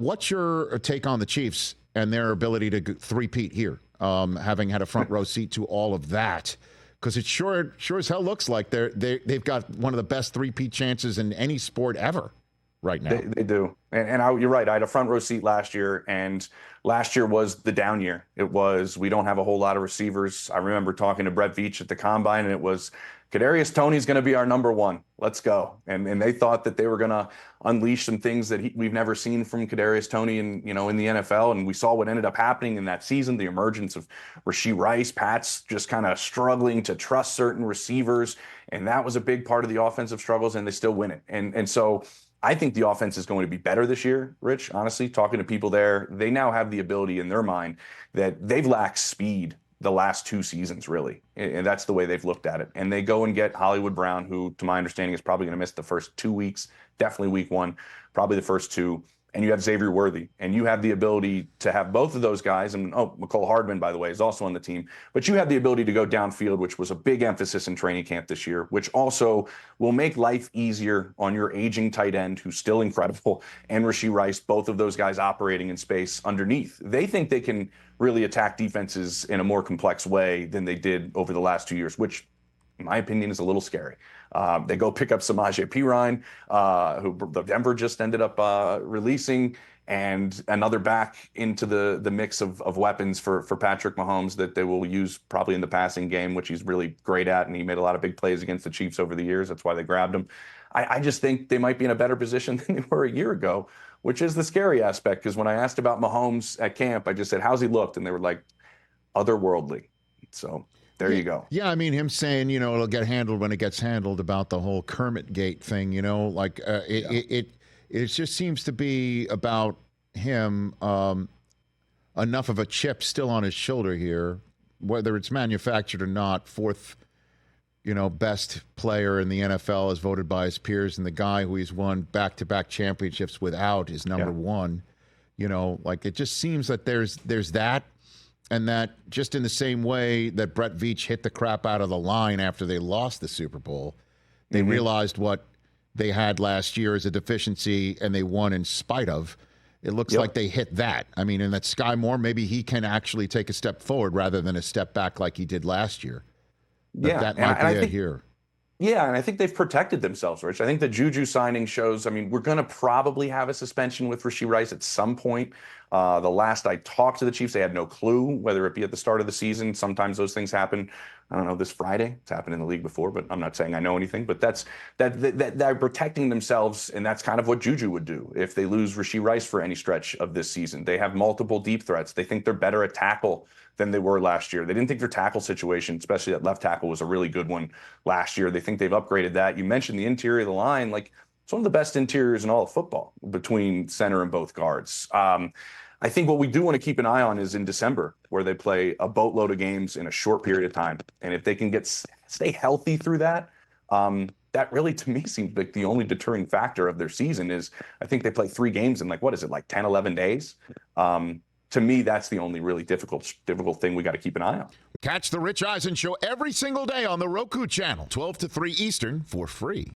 What's your take on the Chiefs and their ability to three-peat here, having had a front row seat to all of that? Because it sure as hell looks like they've got one of the best three-peat chances in any sport ever right now. They do. You're right. I had a front row seat last year, and last year was the down year. We don't have a whole lot of receivers. I remember talking to Brett Veach at the Combine, and it was, Kadarius Toney's going to be our number one. Let's go. And they thought that they were going to unleash some things that we've never seen from Kadarius Toney in the NFL. And we saw what ended up happening in that season, the emergence of Rashee Rice, Pat's just kind of struggling to trust certain receivers. And that was a big part of the offensive struggles, and they still win it. And so I think the offense is going to be better this year, Rich. Honestly, talking to people there, they now have the ability in their mind that they've lacked speed the last 2 seasons, really. And that's the way they've looked at it. And they go and get Hollywood Brown, who, to my understanding, is probably going to miss the first 2 weeks, definitely week 1, probably the first 2. And you have Xavier Worthy, and you have the ability to have both of those guys. And McCole Hardman, by the way, is also on the team. But you have the ability to go downfield, which was a big emphasis in training camp this year, which also will make life easier on your aging tight end, who's still incredible, and Rashee Rice, both of those guys operating in space underneath. They think they can really attack defenses in a more complex way than they did over the last 2 years, which, in my opinion, is a little scary. They go pick up Samaje Perine, who Denver just ended up releasing, and another back into the mix of weapons for Patrick Mahomes that they will use probably in the passing game, which he's really great at, and he made a lot of big plays against the Chiefs over the years. That's why they grabbed him. I just think they might be in a better position than they were a year ago, which is the scary aspect, because when I asked about Mahomes at camp, I just said, how's he looked? And they were like, otherworldly. So there you go. Yeah, I mean, him saying, it'll get handled when it gets handled about the whole Kermit Gate thing, it just seems to be about him, enough of a chip still on his shoulder here, whether it's manufactured or not. Fourth, best player in the NFL as voted by his peers, and the guy who he's won back-to-back championships without is number one. It just seems that there's that. And that just in the same way that Brett Veach hit the crap out of the line after they lost the Super Bowl, they realized what they had last year as a deficiency, and they won in spite of. It looks like they hit that. I mean, and that Sky Moore, maybe he can actually take a step forward rather than a step back like he did last year. That might be it here. Yeah, and I think they've protected themselves, Rich. I think the Juju signing shows, we're going to probably have a suspension with Rashee Rice at some point. The last I talked to the Chiefs, they had no clue, whether it be at the start of the season. Sometimes those things happen. I don't know, this Friday. It's happened in the league before, but I'm not saying I know anything. But they're protecting themselves, and that's kind of what Juju would do if they lose Rashee Rice for any stretch of this season. They have multiple deep threats. They think they're better at tackle than they were last year. They didn't think their tackle situation, especially at left tackle, was a really good one last year. They think they've upgraded that. You mentioned the interior of the line. It's one of the best interiors in all of football between center and both guards. I think what we do want to keep an eye on is in December, where they play a boatload of games in a short period of time. And if they can stay healthy through that, that really, to me, seems like the only deterring factor of their season is I think they play 3 games in 10, 11 days. To me, that's the only really difficult thing we got to keep an eye on. Catch the Rich Eisen Show every single day on the Roku channel, 12 to 3 Eastern, for free.